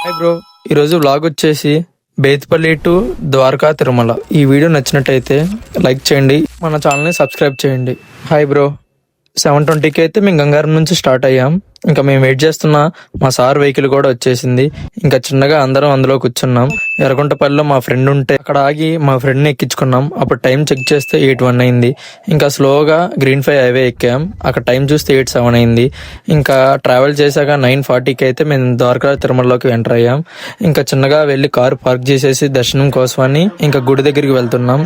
Hi bro, ఈరోజు vlog వచ్చేసి బేత్పల్లి to Dwaraka Tirumala. ఈ వీడియో నచ్చినట్టయితే లైక్ చేయండి, మన ఛానల్ని సబ్స్క్రైబ్ చేయండి. హాయ్ బ్రో, 7:20కి అయితే మేము గంగారం నుంచి స్టార్ట్ అయ్యాం. ఇంకా మేము వెయిట్ చేస్తున్న మా సార్ వెహికల్ కూడా వచ్చేసింది. ఇంకా చిన్నగా అందరం అందులో కూర్చున్నాం. ఎర్రగుంటపల్లిలో మా ఫ్రెండ్ ఉంటే అక్కడ ఆగి మా ఫ్రెండ్ని ఎక్కించుకున్నాం. అప్పుడు టైం చెక్ చేస్తే 8:01 అయింది. ఇంకా స్లోగా గ్రీన్ 5 హైవే ఎక్కాం. అక్కడ టైం చూస్తే 8:07 అయింది. ఇంకా ట్రావెల్ చేశాక 9:40కి అయితే మేము ద్వారకా తిరుమలలోకి ఎంటర్ అయ్యాం. ఇంకా చిన్నగా వెళ్ళి కారు పార్క్ చేసేసి దర్శనం కోసమని ఇంకా గుడి దగ్గరికి వెళ్తున్నాం.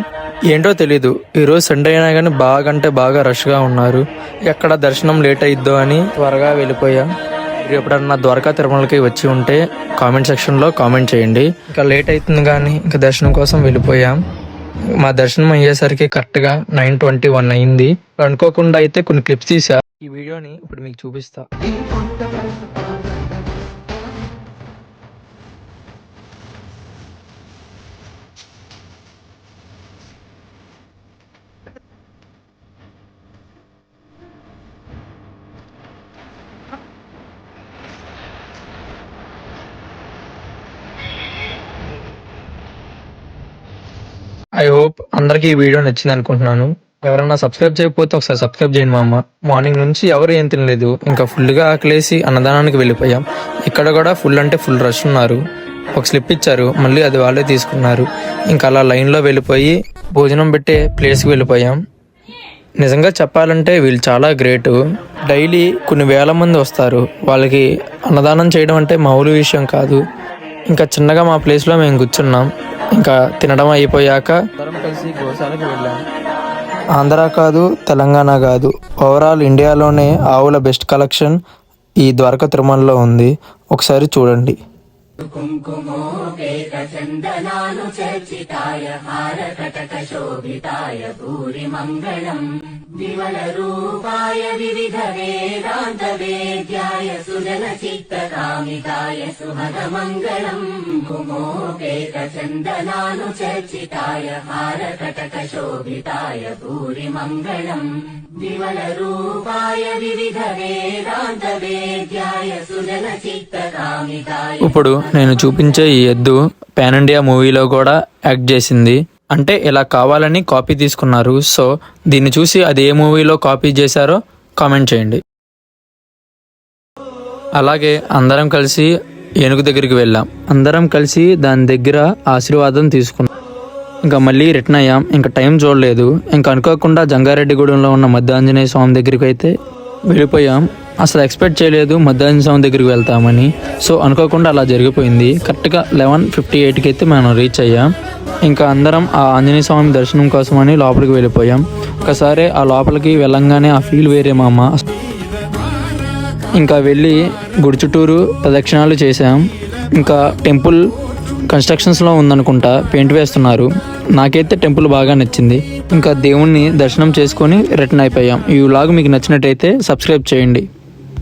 ఏంటో తెలీదు, ఈరోజు సండే అయినా కానీ బాగా అంటే బాగా రష్గా ఉన్నారు. ఎక్కడ దర్శనం లేట్ అయిద్దో అని త్వరగా వెళ్ళిపోయాం. మీరు ఎప్పుడన్నా ద్వారకా తిరుమలకి వచ్చి ఉంటే కామెంట్ సెక్షన్లో కామెంట్ చేయండి. ఇంకా లేట్ అవుతుంది కానీ ఇంకా దర్శనం కోసం వెళ్ళిపోయాం. మా దర్శనం అయ్యేసరికి కరెక్ట్గా 9:21 అయింది. అనుకోకుండా అయితే కొన్ని క్లిప్స్ తీసా. ఈ వీడియోని ఇప్పుడు మీకు చూపిస్తా. ఐ హోప్ అందరికి ఈ వీడియో నచ్చింది అనుకుంటున్నాను. ఎవరైనా సబ్స్క్రైబ్ చేయకపోతే ఒకసారి సబ్స్క్రైబ్ చేయండి. మా అమ్మ మార్నింగ్ నుంచి ఎవరు ఏం తినలేదు. ఇంకా ఫుల్గా ఆకలేసి అన్నదానానికి వెళ్ళిపోయాం. ఇక్కడ కూడా ఫుల్ అంటే ఫుల్ రష్ ఉన్నారు. ఒక స్లిప్ ఇచ్చారు, మళ్ళీ అది వాళ్ళే తీసుకున్నారు. ఇంకా అలా లైన్లో వెళ్ళిపోయి భోజనం పెట్టే ప్లేస్కి వెళ్ళిపోయాం. నిజంగా చెప్పాలంటే వీళ్ళు చాలా గ్రేటు. డైలీ కొన్ని వేల మంది వస్తారు. వాళ్ళకి అన్నదానం చేయడం అంటే మామూలు విషయం కాదు. ఇంకా చిన్నగా మా ప్లేస్లో మేము కూర్చున్నాం. ఇంకా తినడం అయిపోయాక అందరం కలిసి గోశాలకు వెళ్ళాం. ఆంధ్ర కాదు, తెలంగాణ కాదు, ఓవరాల్ ఇండియాలోనే ఆవుల బెస్ట్ కలెక్షన్ ఈ ద్వారకా తిరుమలలో ఉంది. ఒకసారి చూడండి. కుంకుమోపేత చందనాను చర్చితాయ హారకటక శోభితాయ భూరి మంగళం విమల రూపాయ వివిధ వేదాంత వేద్యాయ సుజన చిత్త కామితాయ సుభగ మంగళం కుంకుమోపేత చందనాను చర్చితాయ హారకటక శోభితాయ భూరి మంగళం విమల రూపాయ వివిధ వేదాంత వేద్యాయ సుజన చిత్త కామితాయ. ఇప్పుడు నేను చూపించే ఈ ఎద్దు పాన్ ఇండియా మూవీలో కూడా యాక్ట్ చేసింది. అంటే ఇలా కావాలని కాపీ తీసుకున్నారు. సో దీన్ని చూసి అది ఏ మూవీలో కాపీ చేశారో కామెంట్ చేయండి. అలాగే అందరం కలిసి ఏనుగు దగ్గరికి వెళ్ళాం. అందరం కలిసి దాని దగ్గర ఆశీర్వాదం తీసుకున్నాం. ఇంకా మళ్ళీ రిటర్న్ అయ్యాం. ఇంకా టైం చూడలేదు. ఇంకా అనుకోకుండా జంగారెడ్డిగూడెంలో ఉన్న మధ్య ఆంజనేయ స్వామి దగ్గరికి అయితే వెళ్ళిపోయాం. అసలు ఎక్స్పెక్ట్ చేయలేదు మధ్య ఆంజనేయ స్వామి దగ్గరికి వెళ్తామని. సో అనుకోకుండా అలా జరిగిపోయింది. కరెక్ట్గా 11:58కి అయితే మనం రీచ్ అయ్యాం. ఇంకా అందరం ఆ ఆంజనేయ స్వామి దర్శనం కోసమని లోపలికి వెళ్ళిపోయాం. ఒకసారి ఆ లోపలికి వెళ్ళంగానే ఆ ఫీల్ వేరే మా అమ్మ. ఇంకా వెళ్ళి గుడి చుట్టూరు ప్రదక్షిణాలు చేసాం. ఇంకా టెంపుల్ కన్స్ట్రక్షన్స్లో ఉందనుకుంటా, పెయింట్ వేస్తున్నారు. నాకైతే టెంపుల్ బాగా నచ్చింది. ఇంకా దేవుణ్ణి దర్శనం చేసుకొని రిటర్న్ అయిపోయాం. ఈ వ్లాగ్ మీకు నచ్చినట్టయితే సబ్స్క్రైబ్ చేయండి.